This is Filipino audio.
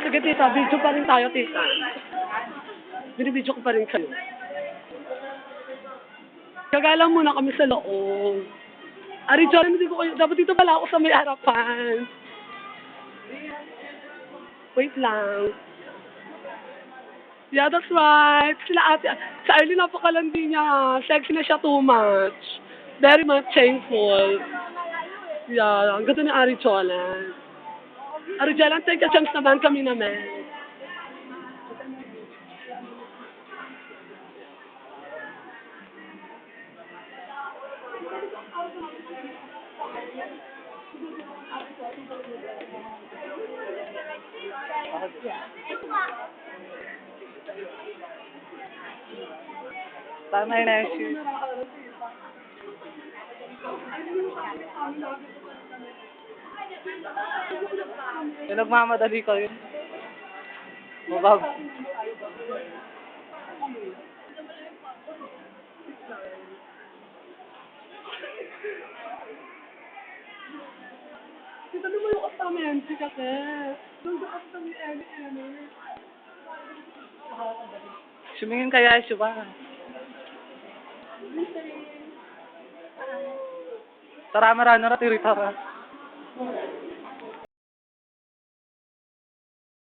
Sige tita, video pa rin tayo tita. Binibidyo ko pa rin kayo. Gagalang muna kami sa loob. Ari, John, hindi ko kayo. Dapat dito pala ako sa may harapan. Wait lang. Yeah, that's right. Sila ate. Sa Arlie, napakalandi niya. Sexy na siya too much. Very much shameful. Yeah, ang ganda ni Ari Cholan. Ari Cholan, take a chance naman kami naman. Tama na shoot. Nagmamadali kayo. Mabab. Kita lumayo ka sa MNC kasi. Doon ka sa MNC. Sumingin kaya siya ba? Tara marano ra, tirita ra.